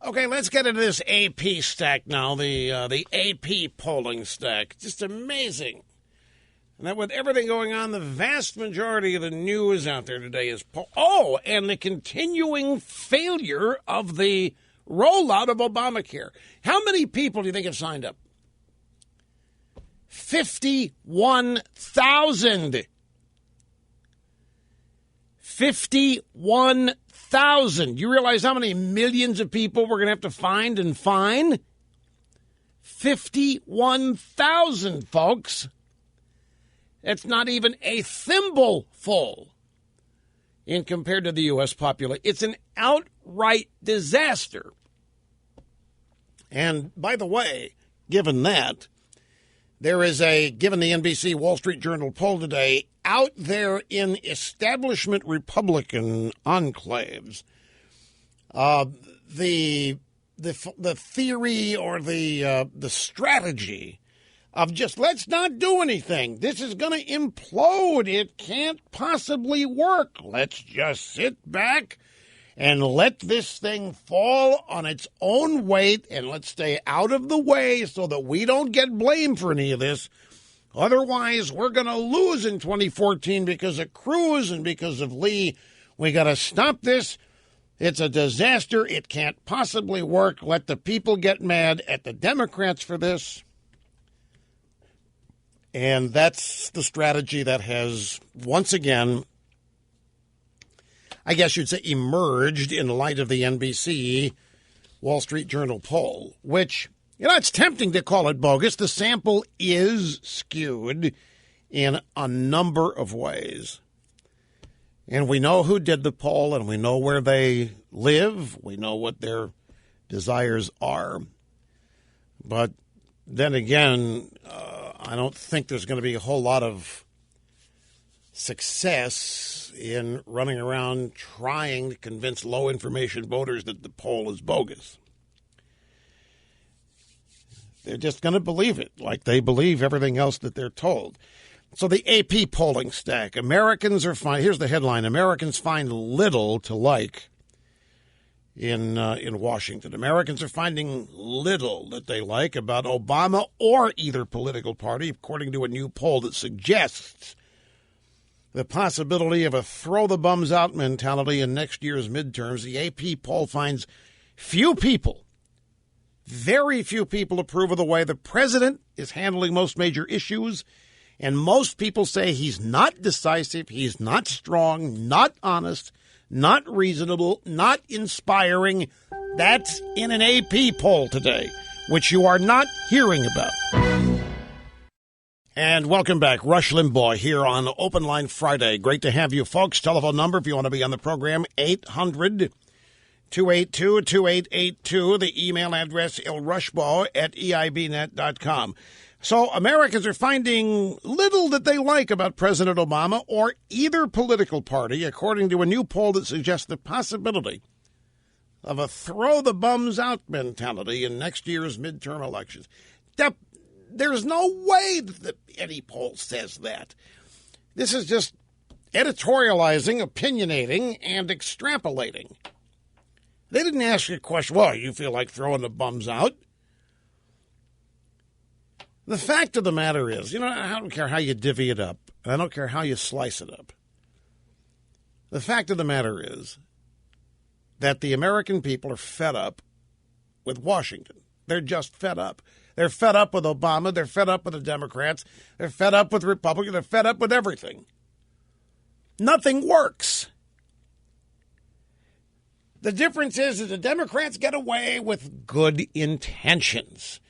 Okay, let's get into this AP stack now, the AP polling stack. Just amazing. And that with everything going on, the vast majority of the news out there today is and the continuing failure of the rollout of Obamacare. How many people do you think have signed up? 51,000. 51,000. You realize how many millions of people we're going to have to find and fine? 51,000, folks. It's not even a thimbleful in compared to the U.S. population. It's an outright disaster. And by the way, given that, there is given the NBC Wall Street Journal poll today, out there in establishment Republican enclaves, the theory or the strategy of just let's not do anything. This is going to implode. It can't possibly work. Let's just sit back and let this thing fall on its own weight, and let's stay out of the way so that we don't get blamed for any of this. Otherwise, we're going to lose in 2014 because of Cruz and because of Lee. We got to stop this. It's a disaster. It can't possibly work. Let the people get mad at the Democrats for this. And that's the strategy that has, once again, I guess you'd say, emerged in light of the NBC Wall Street Journal poll, which, it's tempting to call it bogus. The sample is skewed in a number of ways. And we know who did the poll, and we know where they live. We know what their desires are. But then again, I don't think there's going to be a whole lot of success in running around trying to convince low-information voters that the poll is bogus. They're just going to believe it, like they believe everything else that they're told. So the AP polling stack, Americans are here's the headline, Americans find little to like in Washington. Americans are finding little that they like about Obama or either political party, according to a new poll that suggests the possibility of a throw-the-bums-out mentality in next year's midterms. The AP poll finds very few people approve of the way the president is handling most major issues, and most people say he's not decisive, he's not strong, not honest, not reasonable, not inspiring. That's in an AP poll today, which you are not hearing about. And welcome back. Rush Limbaugh here on Open Line Friday. Great to have you, folks. Telephone number, if you want to be on the program, 800-282-2882. The email address, ilrushbaugh@eibnet.com. So Americans are finding little that they like about President Obama or either political party, according to a new poll that suggests the possibility of a throw-the-bums-out mentality in next year's midterm elections. There's no way that any poll says that. This is just editorializing, opinionating, and extrapolating. They didn't ask you a question, well, you feel like throwing the bums out? The fact of the matter is, I don't care how you divvy it up, and I don't care how you slice it up. The fact of the matter is that the American people are fed up with Washington. They're just fed up. They're fed up with Obama. They're fed up with the Democrats. They're fed up with Republicans. They're fed up with everything. Nothing works. The difference is that the Democrats get away with good intentions.